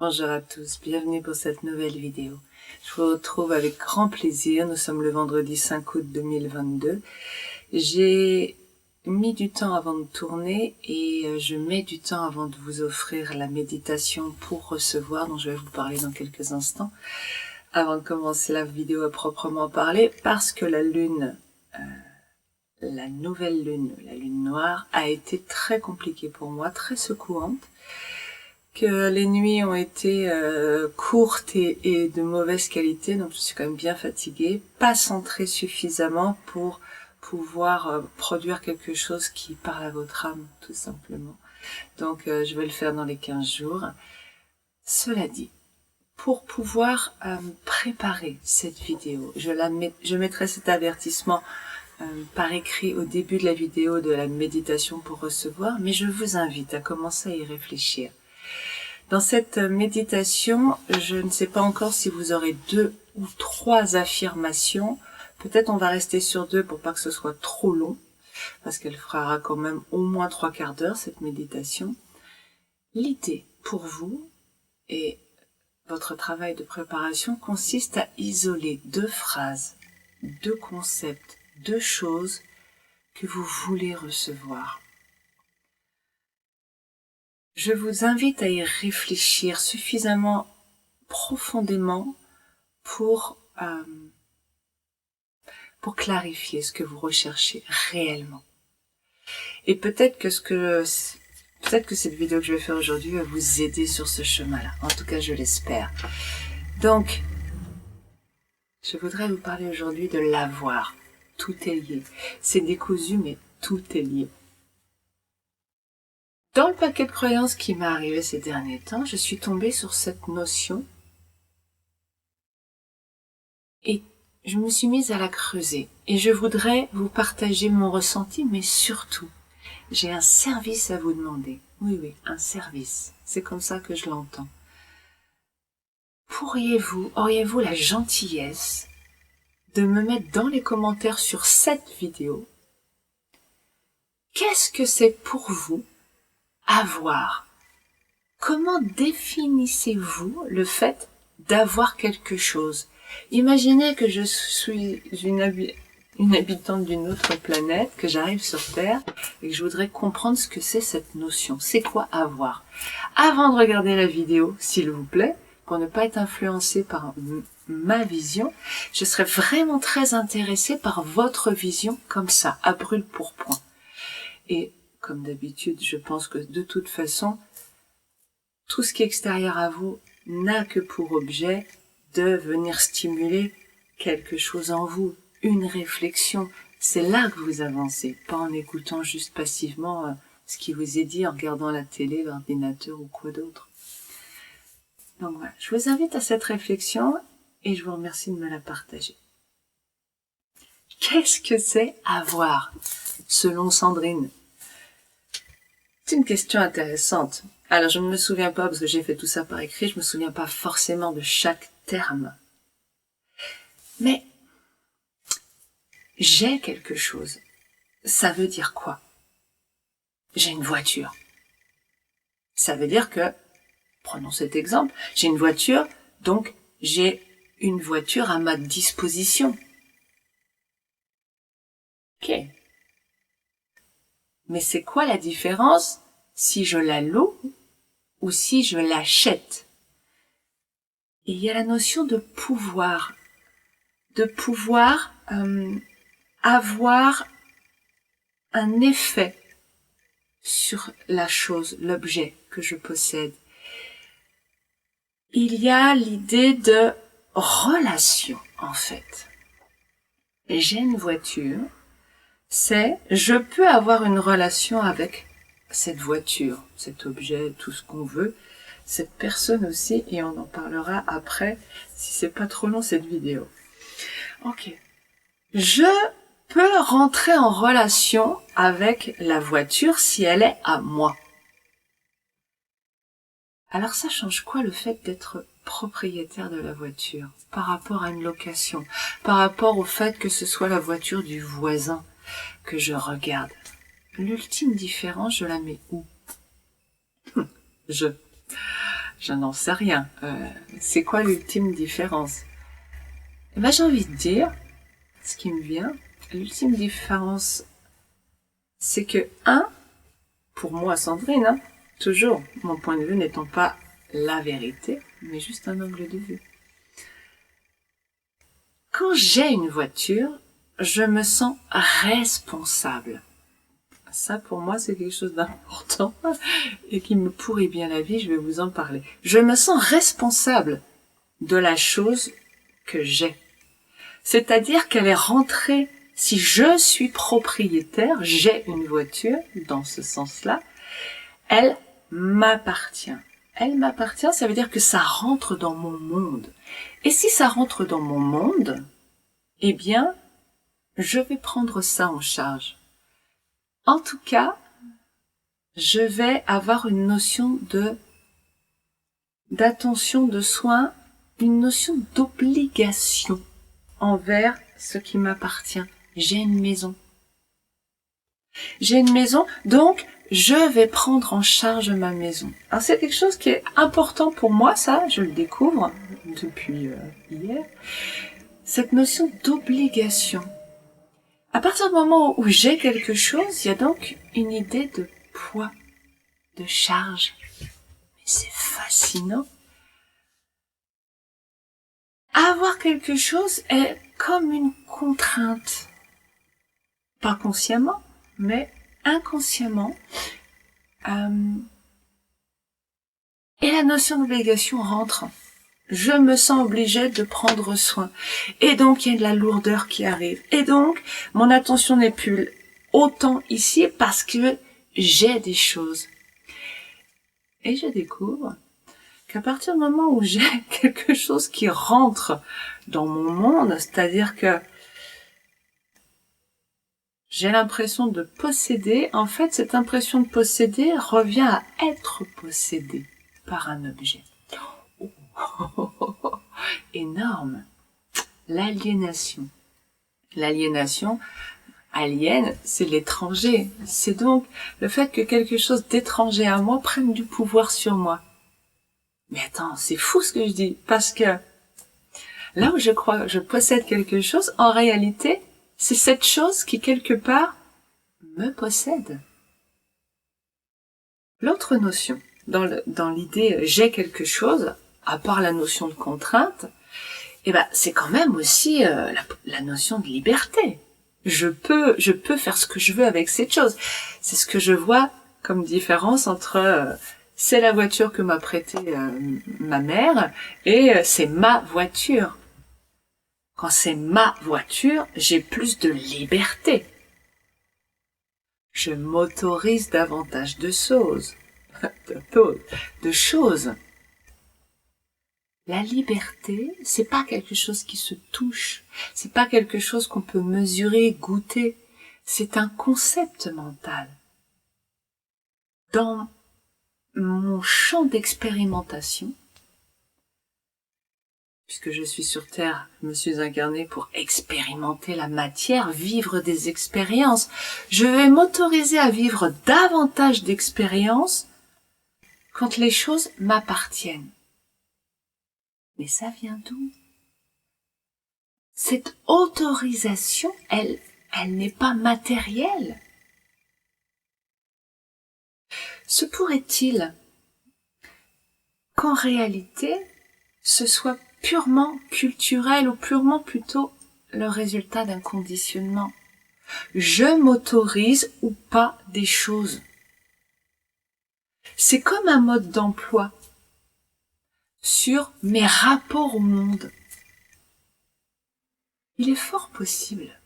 Bonjour à tous, bienvenue pour cette nouvelle vidéo. Je vous retrouve avec grand plaisir, nous sommes le vendredi 5 août 2022. J'ai mis du temps avant de tourner et je mets du temps avant de vous offrir la méditation pour recevoir, dont je vais vous parler dans quelques instants, avant de commencer la vidéo à proprement parler, parce que la lune, la nouvelle lune, la lune noire, a été très compliquée pour moi, très secouante, que les nuits ont été courtes et de mauvaise qualité, donc je suis quand même bien fatiguée, pas centrée suffisamment pour pouvoir produire quelque chose qui parle à votre âme, tout simplement. Donc je vais le faire dans les 15 jours. Cela dit, pour pouvoir préparer cette vidéo, je mettrai cet avertissement par écrit au début de la vidéo de la méditation pour recevoir, mais je vous invite à commencer à y réfléchir. Dans cette méditation, je ne sais pas encore si vous aurez 2 ou 3 affirmations. Peut-être on va rester sur 2 pour pas que ce soit trop long, parce qu'elle fera quand même au moins 3/4 d'heure cette méditation. L'idée pour vous et votre travail de préparation consiste à isoler 2 phrases, 2 concepts, 2 choses que vous voulez recevoir. Je vous invite à y réfléchir suffisamment profondément pour clarifier ce que vous recherchez réellement. Et peut-être que cette vidéo que je vais faire aujourd'hui va vous aider sur ce chemin-là. En tout cas, je l'espère. Donc, je voudrais vous parler aujourd'hui de l'avoir. Tout est lié. C'est décousu, mais tout est lié. Dans le paquet de croyances qui m'est arrivé ces derniers temps, je suis tombée sur cette notion et je me suis mise à la creuser. Et je voudrais vous partager mon ressenti, mais surtout, j'ai un service à vous demander. Oui, un service. C'est comme ça que je l'entends. Auriez-vous la gentillesse de me mettre dans les commentaires sur cette vidéo, qu'est-ce que c'est pour vous avoir? Comment définissez-vous le fait d'avoir quelque chose? Imaginez que je suis une habitante d'une autre planète, que j'arrive sur Terre et que je voudrais comprendre ce que c'est cette notion. C'est quoi avoir? Avant de regarder la vidéo, s'il vous plaît, pour ne pas être influencé par ma vision, je serais vraiment très intéressée par votre vision comme ça, à brûle-pourpoint. Et comme d'habitude, je pense que de toute façon, tout ce qui est extérieur à vous n'a que pour objet de venir stimuler quelque chose en vous, une réflexion. C'est là que vous avancez, pas en écoutant juste passivement ce qui vous est dit en regardant la télé, l'ordinateur ou quoi d'autre. Donc voilà, je vous invite à cette réflexion et je vous remercie de me la partager. Qu'est-ce que c'est avoir, selon Sandrine? C'est une question intéressante. Alors, je ne me souviens pas, parce que j'ai fait tout ça par écrit, je me souviens pas forcément de chaque terme. Mais, j'ai quelque chose. Ça veut dire quoi? J'ai une voiture. Ça veut dire que, prenons cet exemple, j'ai une voiture, donc j'ai une voiture à ma disposition. Ok. Mais c'est quoi la différence si je la loue ou si je l'achète? Et il y a la notion de pouvoir. De pouvoir avoir un effet sur la chose, l'objet que je possède. Il y a l'idée de relation, en fait. J'ai une voiture, je peux avoir une relation avec cette voiture, cet objet, tout ce qu'on veut, cette personne aussi, et on en parlera après, si c'est pas trop long cette vidéo. Ok. Je peux rentrer en relation avec la voiture si elle est à moi. Alors ça change quoi le fait d'être propriétaire de la voiture par rapport à une location, par rapport au fait que ce soit la voiture du voisin que je regarde? L'ultime différence, je la mets où? Je Je n'en sais rien. C'est quoi l'ultime différence? Eh ben, j'ai envie de dire, ce qui me vient, l'ultime différence, c'est que, pour moi, Sandrine, toujours, mon point de vue n'étant pas la vérité, mais juste un angle de vue. Quand j'ai une voiture, je me sens responsable. Ça, pour moi, c'est quelque chose d'important et qui me pourrit bien la vie, je vais vous en parler. Je me sens responsable de la chose que j'ai. C'est-à-dire qu'elle est rentrée, si je suis propriétaire, j'ai une voiture, dans ce sens-là, elle m'appartient. Elle m'appartient, ça veut dire que ça rentre dans mon monde. Et si ça rentre dans mon monde, eh bien, je vais prendre ça en charge. En tout cas, je vais avoir une notion d'attention, de soin, une notion d'obligation envers ce qui m'appartient. J'ai une maison. J'ai une maison, donc je vais prendre en charge ma maison. Alors c'est quelque chose qui est important pour moi, ça, je le découvre depuis hier. Cette notion d'obligation. À partir du moment où j'ai quelque chose, il y a donc une idée de poids, de charge. Mais c'est fascinant. Avoir quelque chose est comme une contrainte. Pas consciemment, mais inconsciemment. Et la notion d'obligation rentre. Je me sens obligée de prendre soin. Et donc, il y a de la lourdeur qui arrive. Et donc, mon attention n'est plus autant ici parce que j'ai des choses. Et je découvre qu'à partir du moment où j'ai quelque chose qui rentre dans mon monde, c'est-à-dire que j'ai l'impression de posséder, en fait, cette impression de posséder revient à être possédé par un objet. Énorme. L'aliénation. L'aliénation, alien, c'est l'étranger. C'est donc le fait que quelque chose d'étranger à moi prenne du pouvoir sur moi. Mais attends, c'est fou ce que je dis, parce que là où je crois que je possède quelque chose, en réalité, c'est cette chose qui, quelque part, me possède. L'autre notion, dans l'idée « j'ai quelque chose », à part la notion de contrainte, eh ben, c'est quand même aussi la notion de liberté. Je peux faire ce que je veux avec cette chose. C'est ce que je vois comme différence entre c'est la voiture que m'a prêtée ma mère et c'est ma voiture. Quand c'est ma voiture, j'ai plus de liberté. Je m'autorise davantage de choses. de choses. La liberté, c'est pas quelque chose qui se touche. C'est pas quelque chose qu'on peut mesurer, goûter. C'est un concept mental. Dans mon champ d'expérimentation, puisque je suis sur Terre, je me suis incarnée pour expérimenter la matière, vivre des expériences. Je vais m'autoriser à vivre davantage d'expériences quand les choses m'appartiennent. Mais ça vient d'où? Cette autorisation, elle n'est pas matérielle. Se pourrait-il qu'en réalité, ce soit purement culturel ou purement plutôt le résultat d'un conditionnement? Je m'autorise ou pas des choses. C'est comme un mode d'emploi sur mes rapports au monde. Il est fort possible,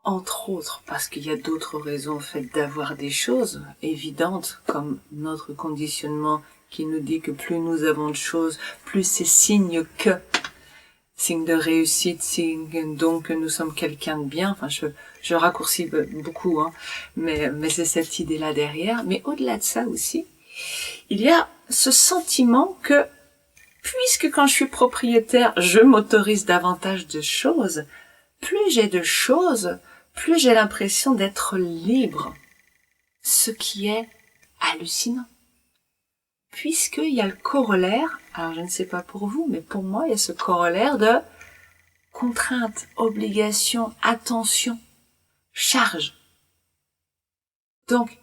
entre autres parce qu'il y a d'autres raisons au fait d'avoir des choses évidentes, comme notre conditionnement qui nous dit que plus nous avons de choses, plus c'est signe de réussite, signe donc que nous sommes quelqu'un de bien. Enfin, je raccourcis beaucoup, mais c'est cette idée-là derrière. Mais au-delà de ça aussi, il y a ce sentiment que, puisque quand je suis propriétaire, je m'autorise davantage de choses, plus j'ai de choses, plus j'ai l'impression d'être libre. Ce qui est hallucinant. puisqu'il y a le corollaire, alors je ne sais pas pour vous, mais pour moi, il y a ce corollaire de contrainte, obligation, attention, charge. Donc,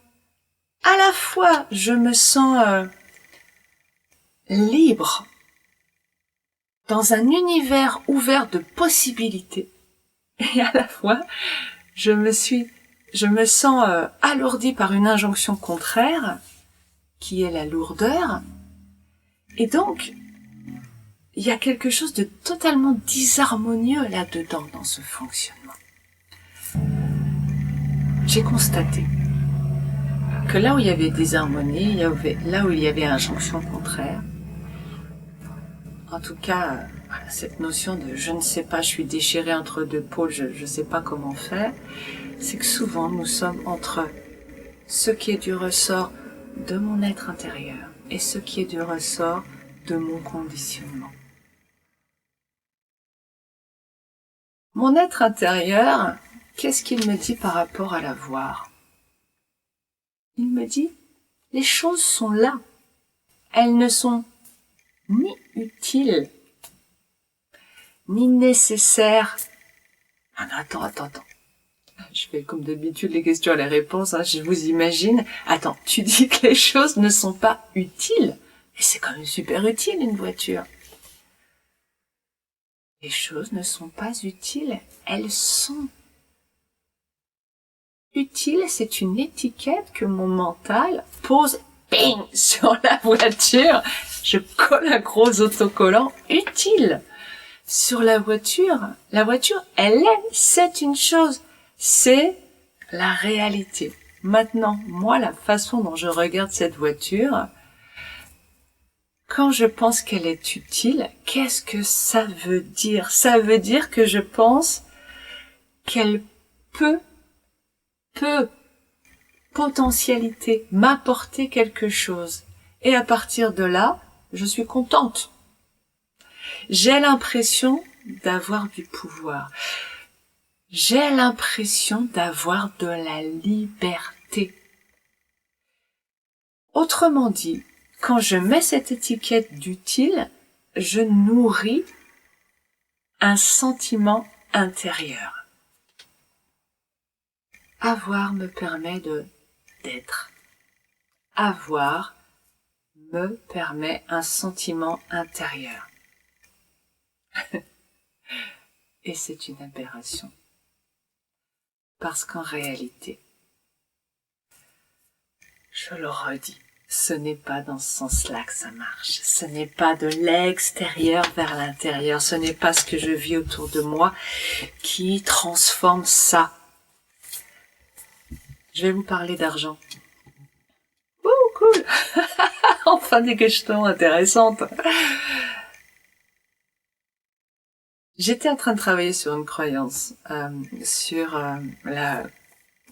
à la fois, je me sens libre dans un univers ouvert de possibilités, et à la fois, je me sens alourdie par une injonction contraire, qui est la lourdeur, et donc, il y a quelque chose de totalement disharmonieux là-dedans, dans ce fonctionnement. J'ai constaté que là où il y avait disharmonie, là où il y avait injonction contraire, en tout cas, cette notion de je ne sais pas, je suis déchirée entre deux pôles, je ne sais pas comment faire, c'est que souvent nous sommes entre ce qui est du ressort de mon être intérieur et ce qui est du ressort de mon conditionnement. Mon être intérieur, qu'est-ce qu'il me dit par rapport à l'avoir? Il me dit, les choses sont là. Elles ne sont ni utiles, ni nécessaires. Ah non, attends. Je fais comme d'habitude les questions et les réponses, hein, je vous imagine. Attends, tu dis que les choses ne sont pas utiles. Et c'est quand même super utile, une voiture. Les choses ne sont pas utiles, elles sont utiles. C'est une étiquette que mon mental pose, bing, sur la voiture. Je colle un gros autocollant utile sur la voiture. La voiture, elle est, c'est une chose. C'est la réalité. Maintenant, moi, la façon dont je regarde cette voiture, quand je pense qu'elle est utile, qu'est-ce que ça veut dire? Ça veut dire que je pense qu'elle peut, potentialité, m'apporter quelque chose. Et à partir de là, je suis contente. J'ai l'impression d'avoir du pouvoir. J'ai l'impression d'avoir de la liberté. Autrement dit, quand je mets cette étiquette d'utile, je nourris un sentiment intérieur. Avoir me permet d'être. Avoir me permet un sentiment intérieur. Et c'est une aberration. Parce qu'en réalité, je le redis, ce n'est pas dans ce sens-là que ça marche. Ce n'est pas de l'extérieur vers l'intérieur. Ce n'est pas ce que je vis autour de moi qui transforme ça. Je vais vous parler d'argent. Oh, cool. Enfin des questions intéressantes. J'étais en train de travailler sur une croyance, sur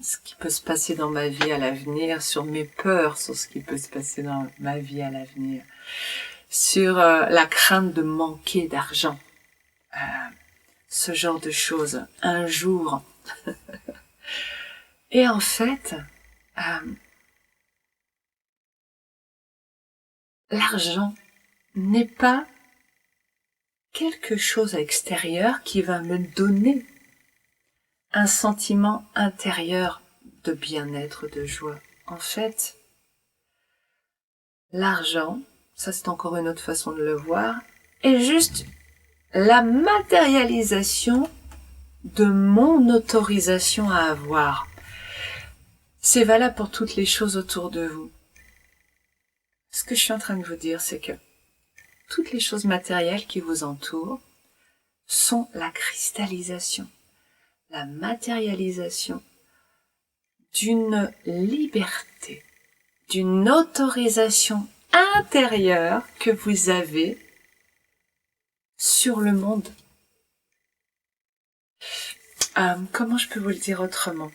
ce qui peut se passer dans ma vie à l'avenir, sur mes peurs, sur ce qui peut se passer dans ma vie à l'avenir, sur la crainte de manquer d'argent, ce genre de choses, un jour. Et en fait, l'argent n'est pas quelque chose à l'extérieur qui va me donner un sentiment intérieur de bien-être, de joie. En fait, l'argent, ça c'est encore une autre façon de le voir, est juste la matérialisation de mon autorisation à avoir. C'est valable pour toutes les choses autour de vous. Ce que je suis en train de vous dire, c'est que toutes les choses matérielles qui vous entourent sont la cristallisation, la matérialisation d'une liberté, d'une autorisation intérieure que vous avez sur le monde. Comment je peux vous le dire autrement?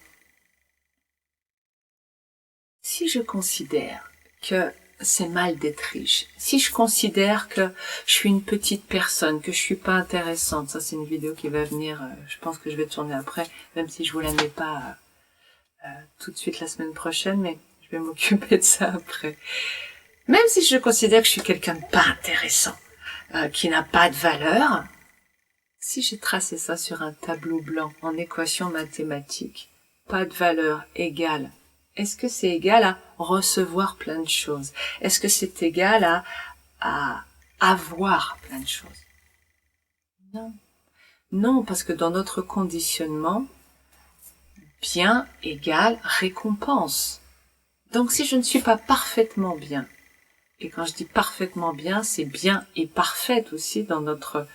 Si je considère que c'est mal d'être riche, si je considère que je suis une petite personne, que je suis pas intéressante, ça c'est une vidéo qui va venir, je pense que je vais tourner après, même si je vous la mets pas tout de suite la semaine prochaine, mais je vais m'occuper de ça après. Même si je considère que je suis quelqu'un de pas intéressant, qui n'a pas de valeur, si j'ai tracé ça sur un tableau blanc en équation mathématique, pas de valeur égale, est-ce que c'est égal à recevoir plein de choses? Est-ce que c'est égal à avoir plein de choses? Non. Non, parce que dans notre conditionnement, bien égale récompense. Donc si je ne suis pas parfaitement bien, et quand je dis parfaitement bien, c'est bien et parfaite aussi dans notre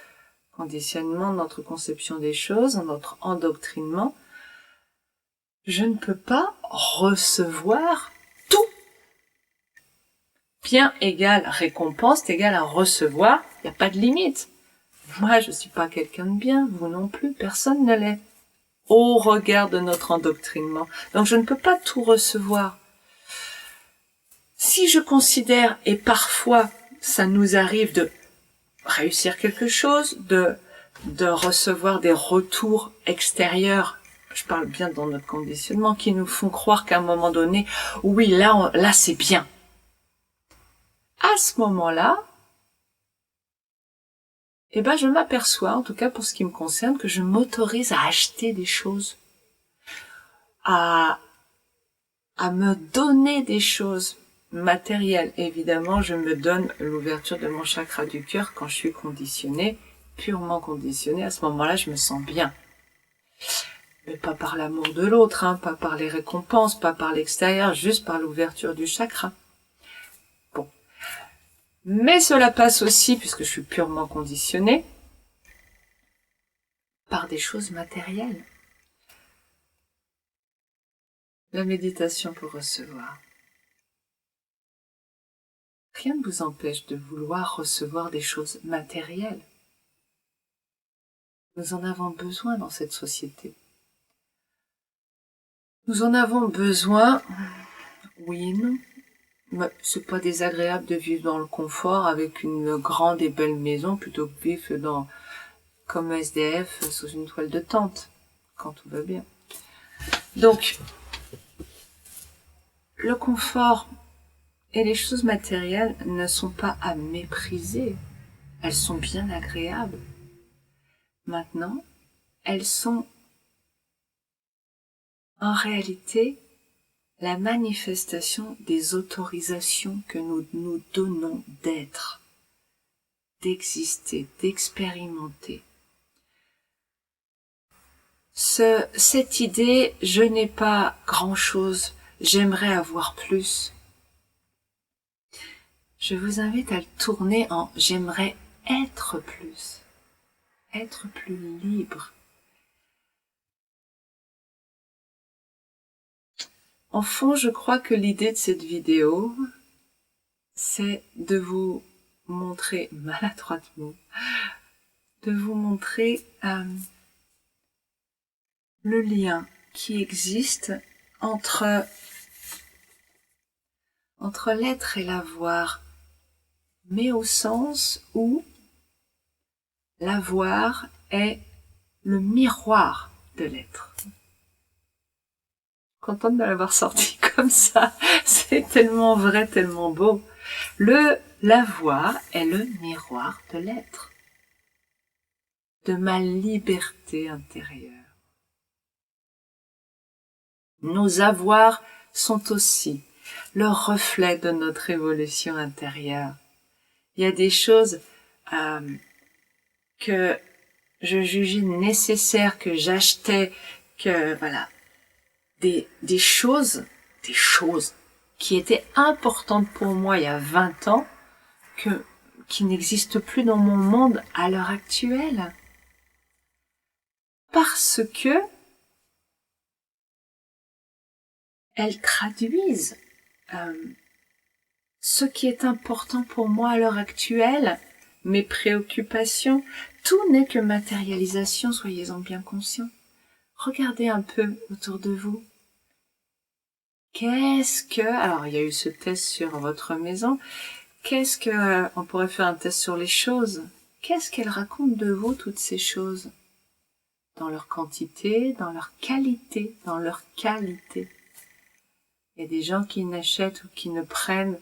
conditionnement, notre conception des choses, dans notre endoctrinement, je ne peux pas recevoir tout. Bien égale récompense, égale à recevoir, il n'y a pas de limite. Moi, je suis pas quelqu'un de bien, vous non plus, personne ne l'est, au regard de notre endoctrinement. Donc je ne peux pas tout recevoir. Si je considère, et parfois ça nous arrive de réussir quelque chose, de recevoir des retours extérieurs, je parle bien dans notre conditionnement, qui nous font croire qu'à un moment donné, oui, là c'est bien. À ce moment-là, eh ben, je m'aperçois, en tout cas pour ce qui me concerne, que je m'autorise à acheter des choses, à me donner des choses matérielles. Évidemment, je me donne l'ouverture de mon chakra du cœur quand je suis conditionnée, purement conditionnée. À ce moment-là, je me sens bien. Mais pas par l'amour de l'autre, hein, pas par les récompenses, pas par l'extérieur, juste par l'ouverture du chakra. Bon. Mais cela passe aussi, puisque je suis purement conditionnée, par des choses matérielles. La méditation pour recevoir. Rien ne vous empêche de vouloir recevoir des choses matérielles. Nous en avons besoin dans cette société. Nous en avons besoin, oui et non. C'est pas désagréable de vivre dans le confort avec une grande et belle maison plutôt que vivre comme SDF sous une toile de tente, quand tout va bien. Donc, le confort et les choses matérielles ne sont pas à mépriser. Elles sont bien agréables. Maintenant, elles sont en réalité la manifestation des autorisations que nous nous donnons d'être, d'exister, d'expérimenter. Cette idée, je n'ai pas grand-chose, j'aimerais avoir plus. Je vous invite à le tourner en j'aimerais être plus libre. En fond, je crois que l'idée de cette vidéo, c'est de vous montrer, maladroitement, de vous montrer le lien qui existe entre l'être et l'avoir, mais au sens où l'avoir est le miroir de l'être. Contente de l'avoir sorti comme ça, c'est tellement vrai, tellement beau. L'avoir est le miroir de l'être, de ma liberté intérieure. Nos avoirs sont aussi le reflet de notre évolution intérieure. Il y a des choses que je jugeais nécessaires, que j'achetais, que voilà, des choses qui étaient importantes pour moi il y a 20 ans, qui n'existent plus dans mon monde à l'heure actuelle. Parce que elles traduisent ce qui est important pour moi à l'heure actuelle, mes préoccupations. Tout n'est que matérialisation, soyez-en bien conscients. Regardez un peu autour de vous. Alors il y a eu ce test sur votre maison, on pourrait faire un test sur les choses. Qu'est-ce qu'elles racontent de vous, toutes ces choses? Dans leur quantité, dans leur qualité, Il y a des gens qui n'achètent ou qui ne prennent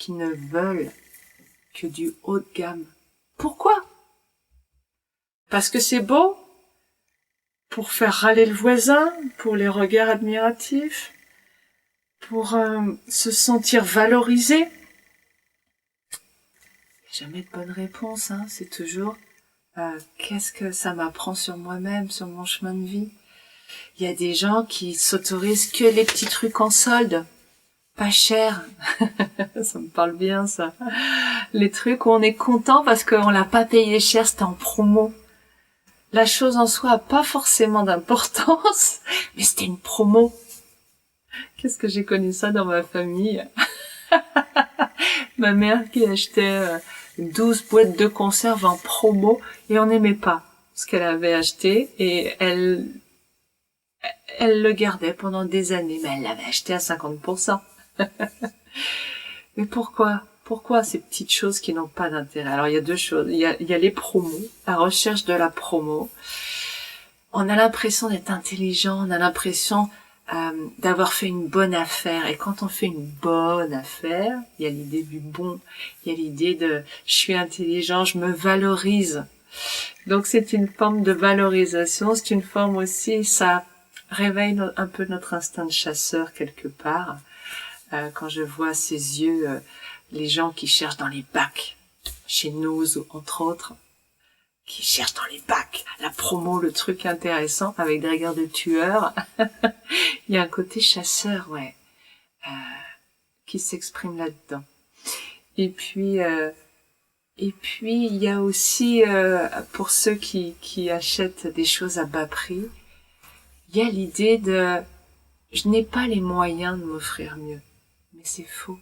qui ne veulent que du haut de gamme. Pourquoi? Parce que c'est beau? Pour faire râler le voisin? Pour les regards admiratifs? Pour se sentir valorisé? Jamais de bonne réponse, hein. C'est toujours qu'est-ce que ça m'apprend sur moi-même, sur mon chemin de vie. Il y a des gens qui s'autorisent que les petits trucs en solde, pas cher. Ça me parle bien, ça. Les trucs où on est content parce qu'on l'a pas payé cher, c'était en promo. La chose en soi a pas forcément d'importance, mais c'était une promo. Qu'est-ce que j'ai connu ça dans ma famille? Ma mère qui achetait 12 boîtes de conserve en promo et on n'aimait pas ce qu'elle avait acheté et elle le gardait pendant des années, mais elle l'avait acheté à 50%. Mais pourquoi? Pourquoi ces petites choses qui n'ont pas d'intérêt? Alors il y a deux choses. Il y a les promos, la recherche de la promo. On a l'impression d'être intelligent, on a l'impression d'avoir fait une bonne affaire. Et quand on fait une bonne affaire, il y a l'idée du bon, il y a l'idée de je suis intelligent, je me valorise. Donc c'est une forme de valorisation, c'est une forme aussi, ça réveille un peu notre instinct de chasseur quelque part. Quand je vois ces yeux, les gens qui cherchent dans les bacs, chez Noz entre autres, qui cherchent dans les bacs la promo, le truc intéressant avec des regards de tueurs. Il y a un côté chasseur, ouais, qui s'exprime là-dedans. Et puis il y a aussi, pour ceux qui achètent des choses à bas prix, il y a l'idée de je n'ai pas les moyens de m'offrir mieux. Mais c'est faux.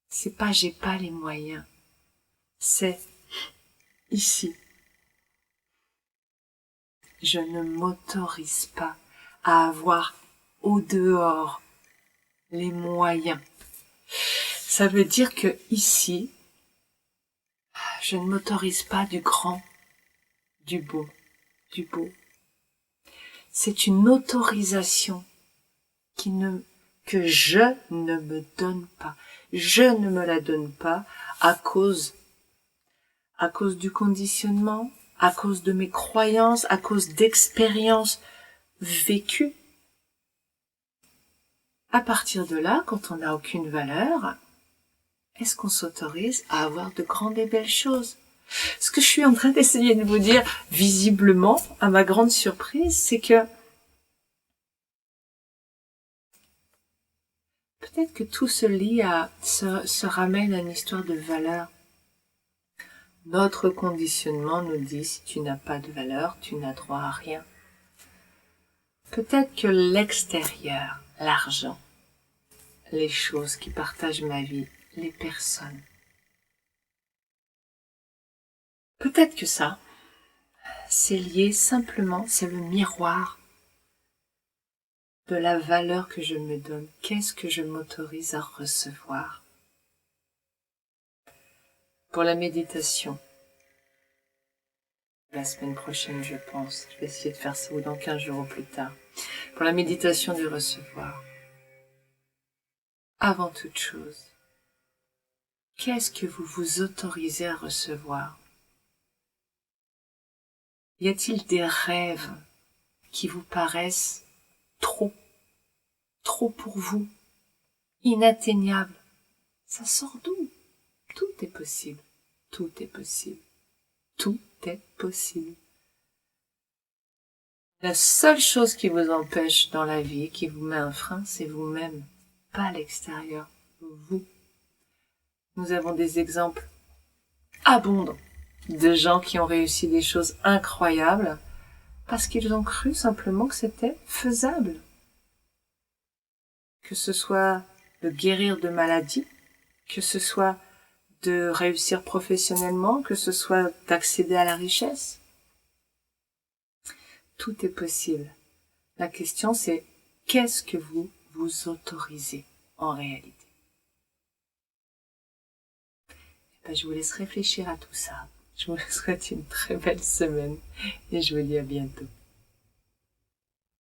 C'est pas j'ai pas les moyens. C'est ici. Je ne m'autorise pas à avoir au dehors les moyens. Ça veut dire que ici, je ne m'autorise pas du grand, du beau, du beau. C'est une autorisation que je ne me donne pas. Je ne me la donne pas à cause du conditionnement, à cause de mes croyances, à cause d'expériences vécues. À partir de là, quand on n'a aucune valeur, est-ce qu'on s'autorise à avoir de grandes et belles choses? Ce que je suis en train d'essayer de vous dire, visiblement, à ma grande surprise, c'est que peut-être que tout se ramène à une histoire de valeur. Notre conditionnement nous dit, si tu n'as pas de valeur, tu n'as droit à rien. Peut-être que l'extérieur, l'argent, les choses qui partagent ma vie, les personnes, peut-être que ça, c'est lié simplement, c'est le miroir de la valeur que je me donne. Qu'est-ce que je m'autorise à recevoir? Pour la méditation, la semaine prochaine, je pense, je vais essayer de faire ça ou dans 15 jours ou plus tard. Pour la méditation du recevoir, avant toute chose, qu'est-ce que vous vous autorisez à recevoir? Y a-t-il des rêves qui vous paraissent trop pour vous, inatteignables? Ça sort d'où? Tout est possible, tout est possible, tout est possible. La seule chose qui vous empêche dans la vie, qui vous met un frein, c'est vous-même, pas l'extérieur, vous. Nous avons des exemples abondants de gens qui ont réussi des choses incroyables parce qu'ils ont cru simplement que c'était faisable. Que ce soit de guérir de maladies, que ce soit de réussir professionnellement, que ce soit d'accéder à la richesse. Tout est possible. La question c'est qu'est-ce que vous vous autorisez en réalité? Je vous laisse réfléchir à tout ça. Je vous souhaite une très belle semaine et je vous dis à bientôt.